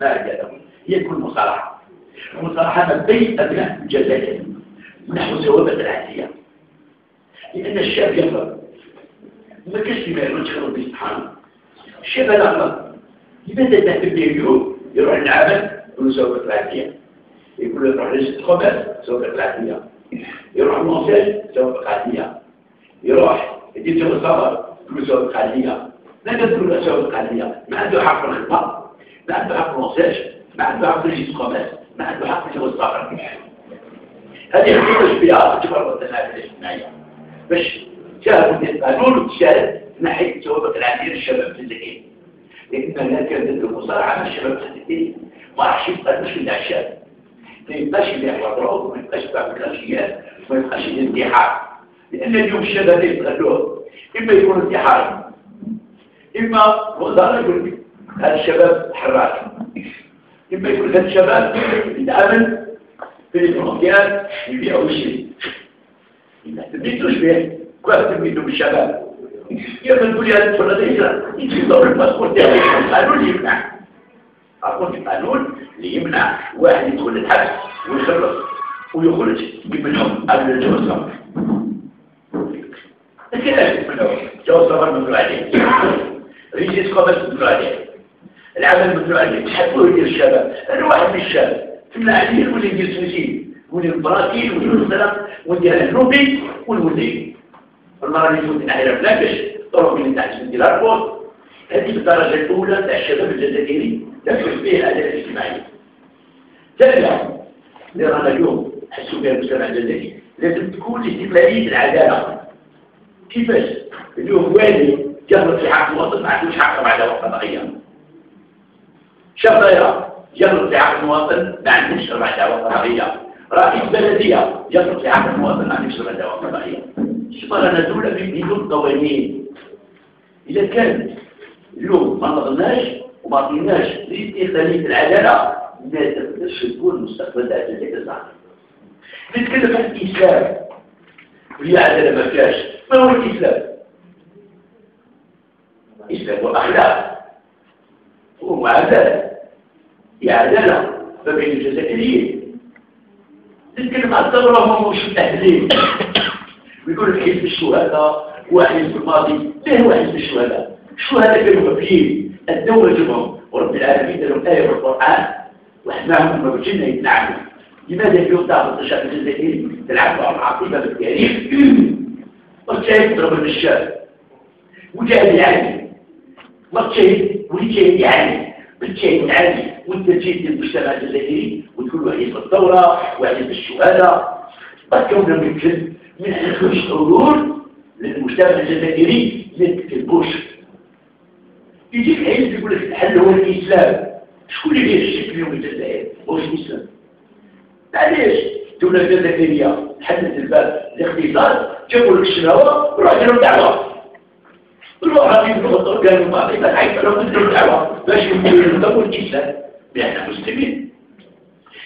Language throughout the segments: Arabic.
ما هي هي تكون مصالحة. المصالحة ما بين أبناء الجزائر نحو ثوابت العادية، لأن الشاب يفرق ما كاش ما يردش ربي سبحانه. الشاب هذا غلط، لماذا تهتم به اليوم؟ يروح للعمل يقول ثوابت العادية، يقول يروح للخبز ثوابت العادية، يروح للمونساج ثوابت العادية، يروح يدير جو السفر يقول ثوابت العادية. ماذا تقول له ثوابت العادية؟ ما عنده حق في الخدمة، ما عنده حق في المونساج، ما عنده حق في الخبز، ما عنده حق في جو السفر. هذه حقيقة بها تفرض التنافس الاجتماعية باش جاءوا القانون تشارك ناحية ثوابت العادية للشباب الجزائري، لأن لا كانت المصارعة مع الشباب الجزائري ما راحش يبقى المشكل تاع الشاب، ما يبقاش يبيع مضروب وما يبقاش يبيع بالكلاشيات وما يبقاش الانتحار، لأن اليوم الشباب يتغلوه إما يكون انتحار إما وزارة يقول لك هذا الشباب حراك، إما يكون هذا الشباب يتعامل في الفرنسيات يبيعوا ويشري. إذا تبيتوش به كيف تبيتوا بالشباب؟ يا من تقول يا الفرنسية يتفضلوا الباسبور تاعي، القانون اللي يمنع، القانون اللي يمنع واحد يدخل الحبس ويخلص ويخرج منهم قبل الجواز السفر. لكن لا يمنعوا جواز السفر ممنوع عليه، ريجيس كوميرس ممنوع عليه، العمل ممنوع عليه، تحبوه يدير الشباب. أنا واحد من الشباب تمنع عليه واللي يدير سويسين واللي البراكين واللي السلام واللي النوبي والولي المرة اللي يفوت ناحية فلاكش طرق من تحت من ديال البوست. هذه الدرجة الأولى تاع الشباب الجزائري تفرق به الأداء الاجتماعي. ثانيا اللي رانا اليوم حسوا بها المجتمع الجزائري لازم تكون استقلالية العدالة. كيفاش؟ اليوم والي يغلط في حق المواطن ما عندوش حق بعد وقت قضائية. شرطية يغلط في حق المواطن ما عندوش بعد وقت قضائية. رئيس بلدية يغلط في حق المواطن ما عندوش بعد وقت قضائية. شطرنا دولة بدون قوانين. إذا كان اليوم ما نظرناش وما عطيناش لاستقلالية العدالة ما تقدرش تكون المستقبل تاع الجزائر صح. نتكلم عن الإسلام وهي عدالة ما فيهاش. ما هو الإسلام؟ الإسلام والأخلاق وعدالة، هي عدالة ما بين الجزائريين. نتكلم عن الثورة وهم مش متأهلين. ويقول لك حزب الشهداء وحزب الماضي. ليه هو حزب الشهداء؟ الشهداء كانوا مبيين الدولة جمعهم ورب العالمين لهم آية في القرآن وحماهم وبجنة يتنعموا. لماذا اليوم تعرض الشعب الجزائري تلعبوا على العقيدة بالتاريخ وتشاهد تضرب الشاب وجاهد العالي وتشاهد ولجاهد العالي بالتشاهد العالي وانت تجيب للمجتمع الجزائري وتقول له حزب الثورة وحزب الشهداء. كنا من حلول حلول للمجتمع الجزائري ما تكتبوش. يجيك حزب يقول لك الحل هو الإسلام. شكون اللي يشرك اليوم الجزائر؟ هو الإسلام. معليش الدولة الجزائرية حدث الباب الاقتصاد جابوا لك الشناوة وراح لهم دعوة. روح راجل بالخطر قالوا ما في بس حيث لهم دعوة باش يقولوا الإسلام بأننا مسلمين.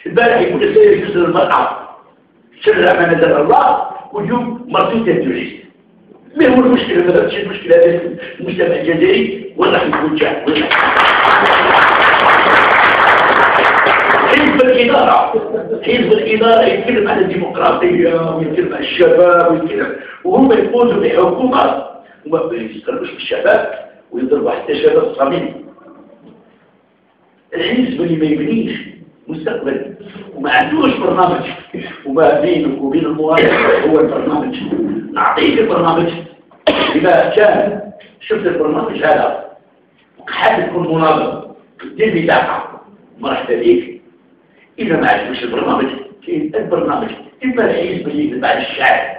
البارح يقول لك يجوز المرأة شرع ما نزل الله واليوم مرتين تدريس. ما هو المشكلة؟ ما بدأتش المشكلة بين المجتمع الجزائري ولا حزب الجاه ولا حزب الإدارة. حزب الإدارة يتكلم عن الديمقراطية ويتكلم عن الشباب ويتكلم وهم يقولوا بحكومة وما يستقلوش بالشباب ويضربوا حتى شباب صغير. الحزب اللي ما يبنيش مستقبل وما عندوش برنامج وما بينك وبين المواطن هو البرنامج. نعطيك البرنامج إذا كان شفت البرنامج هذا حابب تكون مناظر دير بتاعها مرحبا بك. إذا ما عجبش البرنامج كاين البرنامج إما الحزب اللي يكذب على الشعب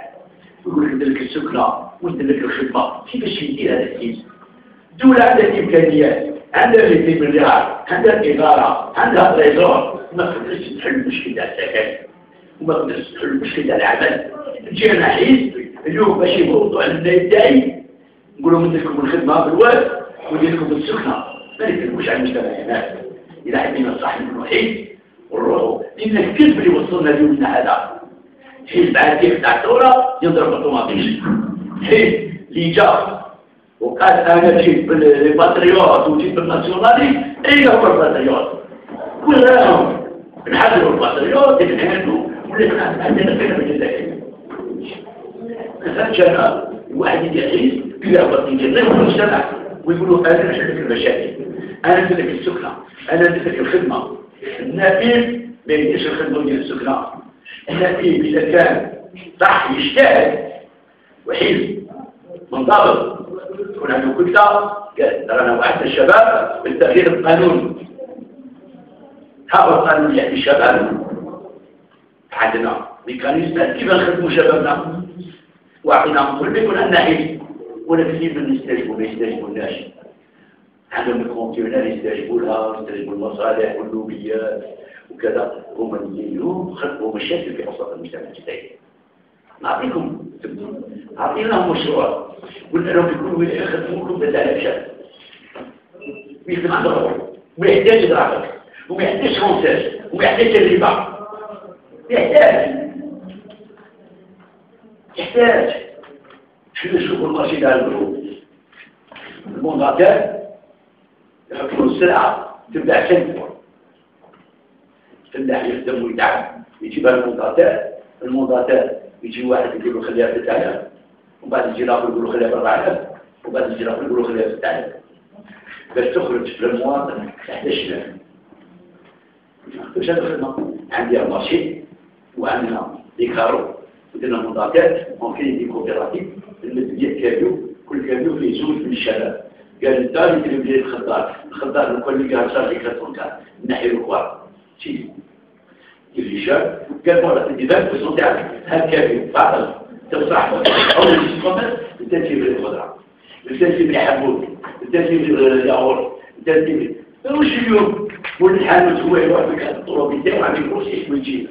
ويقول لك ندير لك السكنة وندير لك الخدمة. كيفاش يدير هذا الحزب؟ الدولة عندها الإمكانيات، عندها الريتم الرعاية، عندها الإدارة، عندها الريزور. ما قدرتش تحل المشكل تاع السكن وما قدرتش تحل المشكل تاع العمل. جينا حزب اليوم باش يبغضوا على النايب تاعي نقولوا ندير لكم الخدمة بالواد وندير لكم السكنة. ما نتكلموش على المجتمعات. إذا حبينا نصحح الوحيد ونروحوا لأن الكذب اللي وصلنا اليوم من هذا حزب عادي تاع الثورة يضرب الطوماطيش. حزب اللي جا وقال أنا جيت بالباتريوت وجيت بالناسيونالي. أين هو الباتريوت؟ نحضروا البطريات نحلوا ولا عندنا فكرة من الجزائر مثلا أنا واحد يعيش بلا بطيء غير المجتمع ويقولوا أنا نحلك المشاكل أنا نحلك السكنة أنا نحلك الخدمة النافذ ما يديش الخدمة ديال السكنة النافذ إذا كان صح يجتهد وحيد منضبط يكون عنده كتلة قال رانا وعدنا الشباب بالتغيير القانوني هذا القانون يعني الشباب عندنا ميكانيزمات كيف نخدموا شبابنا وعطيناهم كل يكون عندنا حيل ولا كثير من يستجيبوا ما يستجيبوناش عندهم الكونتينر يستجيبوا لها يستجيبوا المصالح واللوبيات وكذا هما اليوم خلقوا مشاكل في اوسط المجتمع الجزائري نعطيكم عطيناهم مشروع قلنا لهم يكونوا يخدموكم بدل شاب ويخدم عند الرجل وما يحتاج دراسة وما يحتاج خمساس وما يحتاج تجربة يحتاج شنو نشوفوا المارشي تاع البنوك المونداتير يحطوا السلعة تبدأ تنفع تبدأ يخدم ويتعب يجيبها المونداتير يجي واحد يقول له خليها في 6000 ومن بعد يجي الاخر يقول له خليها ب 4000 وبعد يجي الاخر يقول له خليها ب 6000 باش تخرج للمواطن 11000 واش هذا الخدمه عندي المارشي وعندنا دي كارو ودينا المونداتير ممكن دي كوبيراتيف المديات كاميو كل كاميو فيه زوج من الشباب قال انت اللي تبدي الخضار كل اللي قال صار لك تونكا نحي الكوار شي كيف شاب قال مرة الدفاع بصوت عالي هكذا فعلا تصرح أول الكومنت التنسيب للخضرة التنسيب لحبوب التنسيب للياغور التنسيب وش اليوم والحانوت هو يروح بك الطلب بتاعه عم يقول اسمه يجيب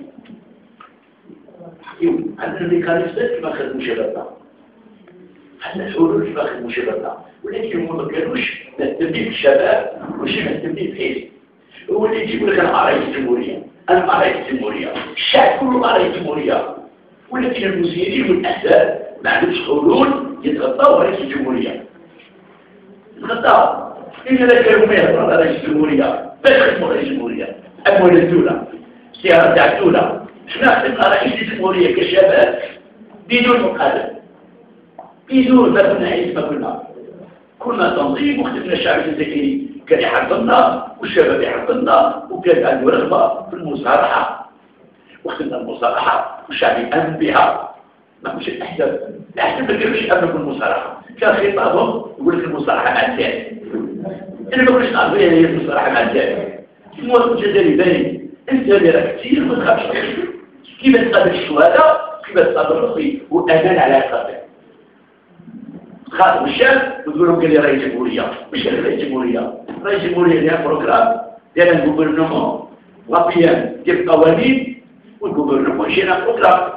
اليوم عندنا الميكانيزمات كما خدموا شبابنا عندنا الحلول كما خدموا شبابنا ولكن هم ما كانوش نهتمين بالشباب وش نهتمين بحيث هو اللي يجيب لك انا مع رئيس الجمهورية أنا مع رئيس الجمهورية الشعب كله مع رئيس الجمهورية ولكن المسيرين والأحزاب ما عندهمش حلول يتغطوا رئيس الجمهورية يتغطوا إذا كانوا ما يهضروا على رئيس الجمهورية باش خدموا رئيس الجمهورية أموال الدولة السيارة تاع الدولة حنا خدمنا رئيس الجمهورية كشباب بدون مقابل بدون ما كنا عايز ما كنا تنظيم وخدمنا الشعب الجزائري كان يحضرنا والشباب يحضرنا وكان عنده رغبة في المصالحة وخدمنا المصالحة والشعب يأمن بها ما مش الأحزاب الأحزاب ما كانوش يأمنوا بالمصالحة كان خطابهم يقول لك المصالحة مع الثاني أنا ما كنتش نعرف هي المصالحة مع الثاني المواطن الجزائري باين أنت راه كثير ما تخافش كيف تقابل الشهداء كيف تقابل الرصيد وأمان على الخطر خاطب الشاب وتقول لهم قال لي رئيس الجمهورية مش قال رئيس الجمهورية رئيس الجمهورية ديال بروغرام ديال الجوفرنمون غابيان ديال القوانين والجوفرنمون شينا بروغرام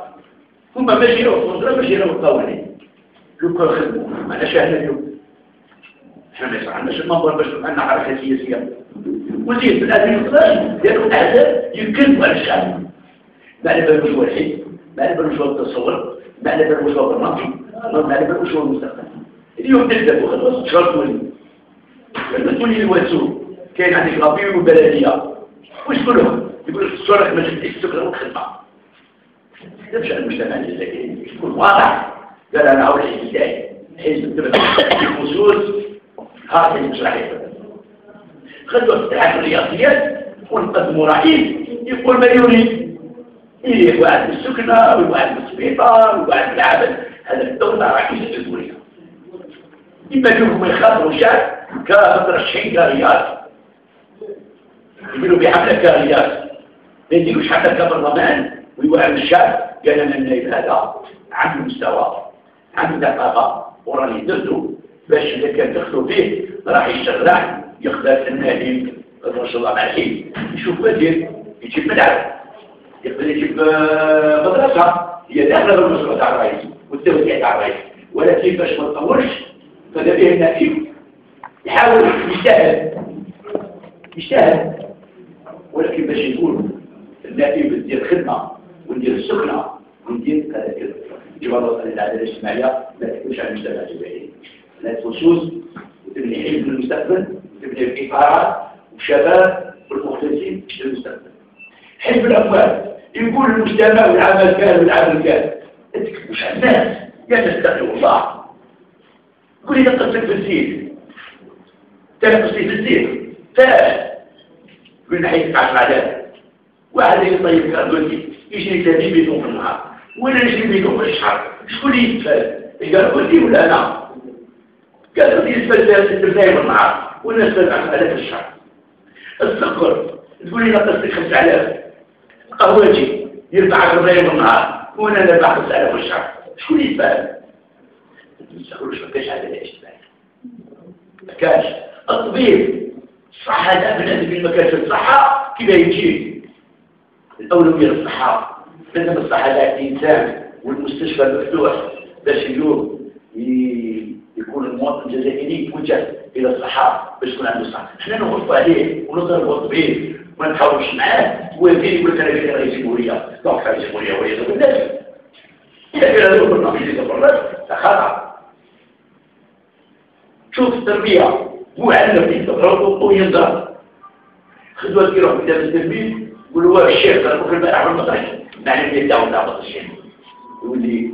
هما ماشي له القدرة ماشي له القوانين لو كان خدموا معنا شاهدنا اليوم احنا ما عندناش المنبر باش عندنا حركة سياسية وزيد في 2012 ديالو الأحزاب يكذبوا على الشعب ما على بالوش هو الحزب ما على بالوش هو التصور ما على بالوش هو البرنامج ما على بالوش هو المستقبل اليوم تبدأ وخلاص شهر تولي لما تولي الواتسو كاين عندك غابير وبلدية واش كلهم يقول لك الصورة ما تبدأش تكره الخدمة تمشي على المجتمع الجزائري يكون واضح قال أنا أول حزب تاعي حزب تبدأ الخصوص هذا مش راح يفهم خدوا افتتاح الرياضيات ونقدموا رئيس يقول ما يريد إيه واحد بالسكنة وواحد بالسبيطار وواحد بالعمل هذا الدولة رئيس الجمهورية إما يشوفوا يخاطروا الشعب كمترشحين كاريات يقولوا بحملة كاريات ما يديروش حملة كبرلمان ويوعوا الشعب قال أنا النائب هذا عنده مستوى عنده ثقافة وراني ضده باش إذا كان دخلوا فيه راح يشتغل يقدر النائب ما شاء الله معين يشوف وزير يجيب ملعب يقدر يجيب مدرسة هي داخلة بالمشروع تاع الرئيس والتوزيع تاع الرئيس ولكن باش ما تطورش فهذا به النائب يحاول يجتهد ولكن باش يقول النائب ندير خدمة وندير السكنة وندير هذا كذا يجب أن نوصل للعدالة الاجتماعية لا تكونش على المجتمع الجزائري لا خصوص وتبني حلم المستقبل وتبني الإطارات والشباب والمخلصين في المستقبل حزب الأموال يقول المجتمع والعمل كان والعمل كان. ما تكتبوش على الناس يا تستغفر الله. قول لي تقصد في الزيت تنقصي في الزيت قلنا حيتقعش مع ذلك واحد يطيب كاردوتي يجري 30 بيتون في النهار ولا يجري بيتون في الشهر شكون اللي يتفاد؟ قال قلتي ولا انا؟ قال قلتي يتفاد 6 دقايق في النهار ولا يتفاد 10,000 في الشهر. السكر تقول لي نقصتك 5,000 قهوتي يرفع 10 دقايق في النهار وانا نرفع 5,000 في الشهر شكون اللي يتفاد؟ ما تقولوش ما كاش هذا الاجتماع ما كاش. الطبيب الصحة الأبناء في المكان الصحة كيف يجي الأولوية للصحة لازم الصحة ذات الإنسان والمستشفى المفتوح باش اليوم يكون المواطن الجزائري يتوجه إلى الصحة باش يكون عنده صحة. احنا نغلطوا عليه ونضربوا الطبيب وما نحاولوش معاه ويجي يقول لك أنا كده رئيس جمهورية دونك رئيس جمهورية وليس بالناس هذا هو النظام اللي تفرط خطأ. شوف التربية معلم يتضرب وينضرب خذوا الكيرو في كتاب التلميذ يقولوا هو الشيخ ضربوا في البارح والمطرح معنى يدعوا دعوة الشيخ يقول لي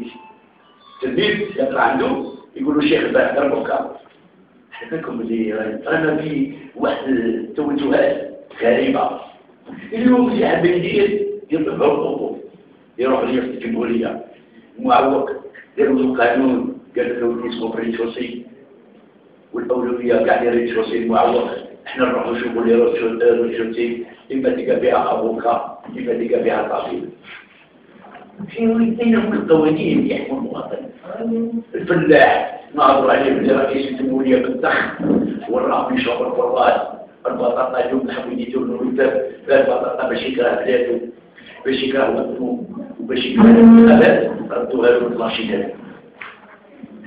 التلميذ يطلع عنده يقولوا الشيخ البارح ضربوا كام احنا لكم اللي رانا في واحد التوجهات غريبة اليوم اللي حاب يدير يطلب حقوقه يروح لرئاسة الجمهورية معوق يرمز قانون قال له اسمه فريد شوصي والأولوية قاعد يريد شوصي المعوق احنا نروح نشوفوا اللي يريد شوصي إما تلقى بها أبوكا إما تلقى بها طبيب. في بينهم القوانين اللي يحكموا المواطن. الفلاح ناظر عليه من رئيس الجمهورية بالضخ والراهم يشرب القربات البطاطا اليوم نحبوا يديروا الوثب البطاطا باش يكره بلاده باش يكره وطنه وباش يكره الانتخابات ردوها له الطلاشينات.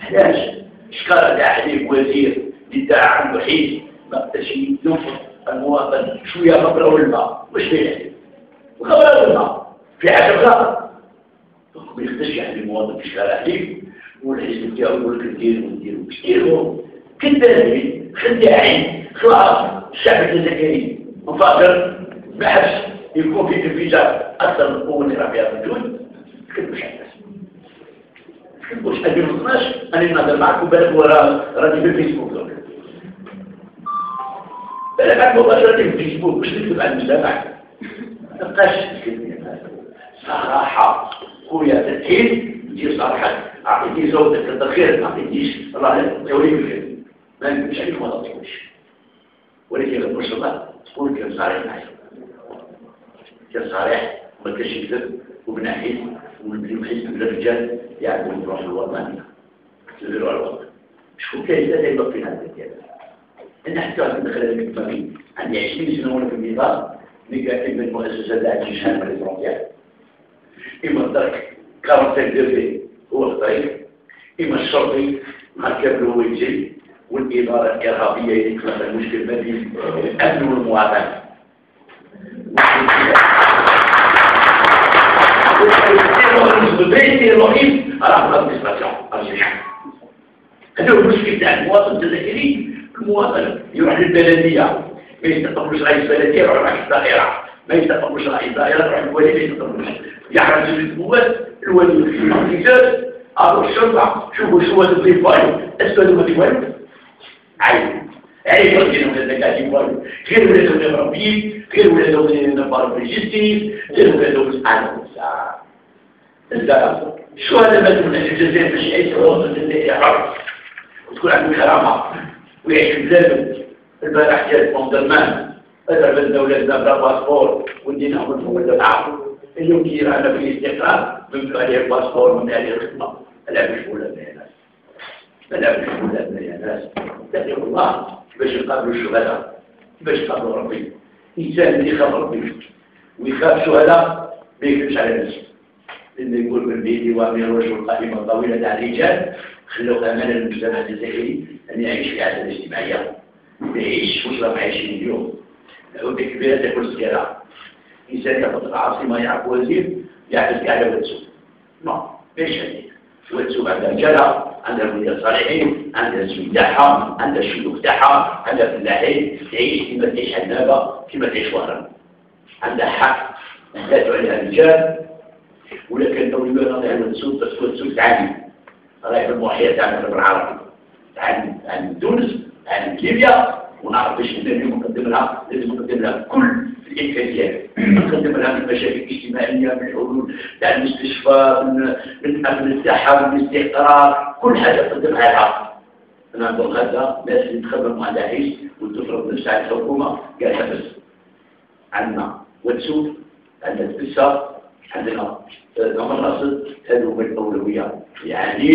علاش؟ شكرا عليك وزير يدعى عنده حيث ما قدرش ينفذ المواطن شويه خبره والماء واش فيه وخبره والماء في حاجه غلط ما يقدرش يعني المواطن في الشارع عليك والحزب ديالو يقول لك نديرو باش ديرو كذابين خداعين خلاص الشعب الجزائري مفاخر بحث يكون في انفجار اكثر من القوه اللي راه فيها موجود كتبوش على الناس كتبوش 2012 انا نهضر معكم بالك راني في الفيسبوك بالك معك مباشره في الفيسبوك باش نكتب على المجتمع ما تبقاش صراحه خويا تدخين دير صراحه اعطيتي زوجتك الخير ما اعطيتيش الله يوريك الخير ما نكتبش عليك ما تعطيوش ولكن غير الله تقول كان صريح معي كان صريح وما كانش يكذب وبنحيد ونحيد بالرجال يعرفوا يروحوا الوطن يديروا على الوطن شكون كاين لا يبقى في هذا الكلام انا حتى ندخل هذيك الفامي عندي 20 سنه وانا في النظام نقاتل من المؤسسات تاع الجيشان والفرونتيير اما الدرك 45 ديربي هو الطريق اما الشرطي مركب له ويجي والإدارة الإرهابية اللي تخلق المشكل ما بين الأمن والمواطن. الرئيس رفض الادمنستراسيون الجميع. هذا هو المشكل تاع المواطن الجزائري. المواطن يروح للبلدية ما يستقبلوش رئيس بلدية يروح رئيس دائرة، ما يستقبلوش رئيس دائرة يروح الولي ما يستقبلوش. يحرز النواب الولي الانفجار أو الشرطة شوفوا شو هذا الضيفاي أسفل ما تقول عيب رجلهم للنكاتي والو غير ولادهم الربيين غير ولادهم النبار بالجستيس غير ولادهم سبحانه وتعالى شو هذا مثل من الجزائر باش يعيش الوطن الجزائري حر وتكون عنده كرامة ويعيش في بلاد البارح جات مندرمان أذهب الدولة بلا باسبور وديناهم الفوق العام اليوم كي رانا في الاستقرار من عليه الباسبور من عليه الخدمة لا مش ولادنا يا ناس لا مش ولادنا يا ناس تقول الله باش يقابلوا الشهداء باش يقابلوا ربي إنسان اللي يخاف ربي ويخاف شهداء ما يكذبش على نفسه لأنه يقول من بيتي وأمير رجل قائمة طويلة تاع الرجال خلوا أمانة للمجتمع الجزائري أن يعيش في عادة اجتماعية يعيش مش راح عايشين اليوم العودة كبيرة تاكل صغيرة إنسان ياخذ العاصمة يعرف وزير يعرف على واتسو ما ليش هذه واتسو عندها رجالة عندها الولاد صالحين عندها السوق تاعها عندها الشيوخ تاعها عندها فلاحين تعيش كما تعيش عنابة كما تعيش وهران عندها حق نحتاج عليها الرجال ولكن لو يبقى نحن نسوق تسوق تعليم راهي في المحيط تاعنا بالعربي عن تونس عن ليبيا ونعرف باش اليوم نقدم لها لازم نقدم لها كل الامكانيات نقدم لها من المشاكل الاجتماعيه من الحلول تاع المستشفى من امن الصحه من الاستقرار كل حاجه نقدمها لها. انا نقول هذا ناس اللي تخدم على عيش وتفرض نفسها على الحكومه قال حبس عندنا وتسوق عندنا البسه عندنا نمرصد هذو هما الاولويات يعني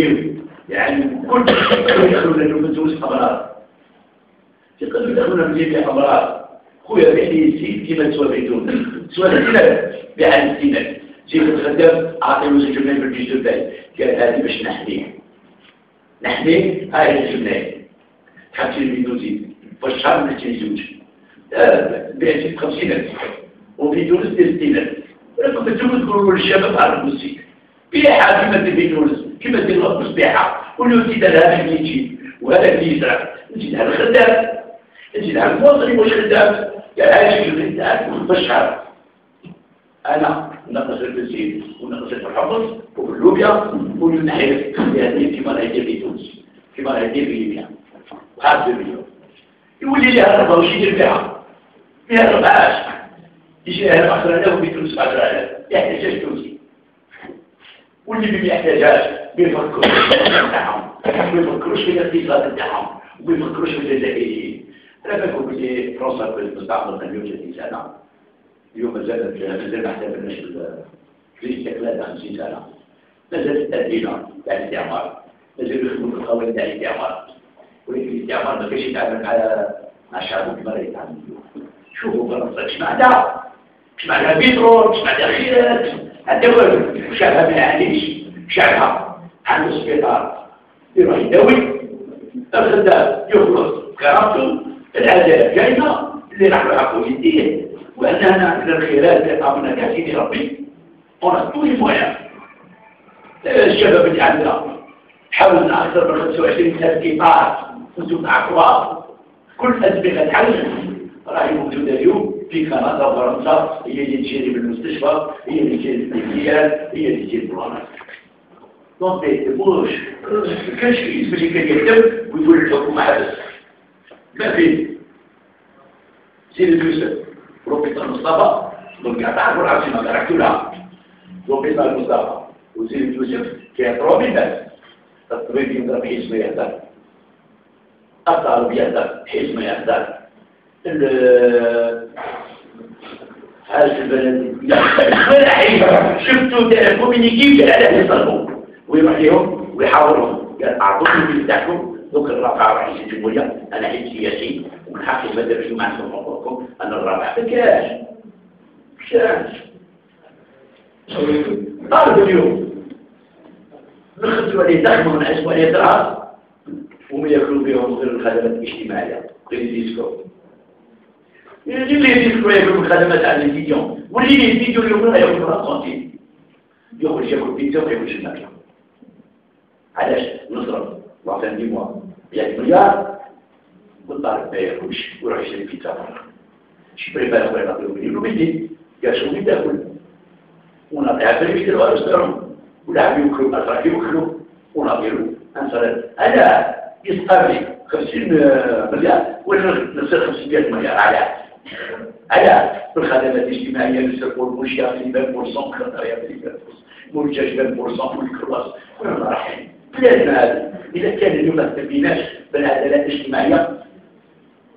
كل يدخلون لهم تونس امراض يقدروا يدخلون في ليبيا امراض خويا بيعني يزيد كيما تسوى في تونس تسوى الزينات بحال الزينات جيب الخدام اعطيه سجلنا في الجيش الباقي قال هذه باش نحميه هاي الجبنات تحطي الفيديو زيد في الشهر نحكي زوج بيعتي 50,000 وفي تونس 60,000 ولكن في تونس تقولوا للشباب عرفوا الزيت بيعها كيما دير في تونس كيما دير الغرب بيعها واللي يزيد لها اللي يجي وهذا اللي يزرع نزيد على الخدام نزيد على المواطن مش خدام قال هاي الجبنات تاعك في الشهر انا نقص البنزين ونقص الحمص واللوبيا والنحيل هذه كما راهي في تونس كما راهي في ليبيا وهذا اليوم يولي لها 24 يربحها ما يربحهاش يجي لها 10,000 وفي تونس 10,000 يحتاجهاش تونسي واللي ما يحتاجهاش ما يفكروش تاعهم ما يفكروش في الاقتصاد تاعهم وما يفكروش في الجزائريين. انا فاكر بلي فرنسا في المستعمر 38 سنه اليوم مازال ما احتفلناش بالاستقلال 50 سنه مازال التأدينة تاع الاستعمار مازال يخدموا في القوانين تاع الاستعمار ولكن الاستعمار ما كانش يتعامل مع الشعب كما يتعامل اليوم. شوفوا فرنسا اش معناها بترول اش معناها خيرات حتى والو شعبها ما يعانيش شعبها عنده سبيطار يروح يداوي الخدام يخلص كرامته العداله كاينه اللي راح يعرفوا يديه وأننا عندنا الخيرات اللي قامنا كاتين ربي on a tous les moyens. الشباب اللي عندنا حاولنا أكثر من 25,000 قطاع وانتم تعرفوها كل أدمغة الحل راهي موجودة اليوم في كندا وفرنسا هي اللي تجري بالمستشفى هي اللي تجري بالمكيال هي اللي تجري بالعنف. دونك بوش كانش في اسم اللي كان يكتب ويقول الحكومة حبس ما فيه سيد اليوسف روبيطان مصطفى دونك تعرفوا العاصمة رحتوا لها روبيطان مصطفى وسيد يوسف كيعطروا بالناس الطبيب يضرب حيث ما يهدر الطالب يهدر حيث ما يهدر هذا البلد ملاحين شفتوا دار كومينيكي قال على يصلوا ويروح لهم ويحاورهم قال اعطوني اللي بتاعكم دوك الرابعه رئيس الجمهوريه انا حزب سياسي ومن حقي ما درتش ما عندكم حقوقكم انا الرابع ما كاش طالب اليوم نخدموا عليه دخمه ونحسبوا عليه دراس وما ياكلوا بهم غير الخدمات الاجتماعيه غير الديسكو اللي يديروا ياكلوا الخدمات على الفيديو واللي يديروا اليوم ياكلوا الكونتين يخرج ياكل بيتزا وما ياكلش الماكله علاش نصرف وعطاني موا 100 مليار والطالب ما ياكلش ويروح يشري بيتزا برا شي بريبار خويا نعطيو له بدي قال شنو بدي تاكل ونعطيها في يديروا ريستورون ولا ياكلوا الاطراف ياكلوا ونعطيو انصر انا يسقى 50 مليار ولا نصير 500 مليار على الخدمات الاجتماعيه نسرقوا المنشاه في 20% خطايا في 20% منتج 20% والكلاس وين رايحين بلادنا هذه اذا كان اليوم ما تبيناش بالعداله الاجتماعيه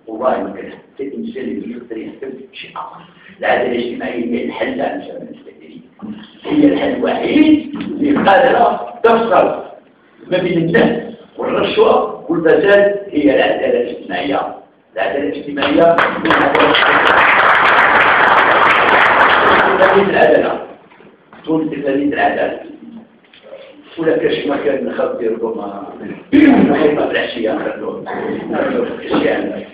والله ما كان حتى الانسان اللي يقدر يهتم بشيء اخر العداله الاجتماعيه هي الحل على المساله المستقبليه هي الحل الوحيد اللي قادره تفصل ما بين الناس والرشوه والفساد هي العداله الاجتماعيه العداله الاجتماعيه تولي العداله تولي العداله ولا كاش ما كان نخاف ربما محيطه بالعشيه نخلوه الشيء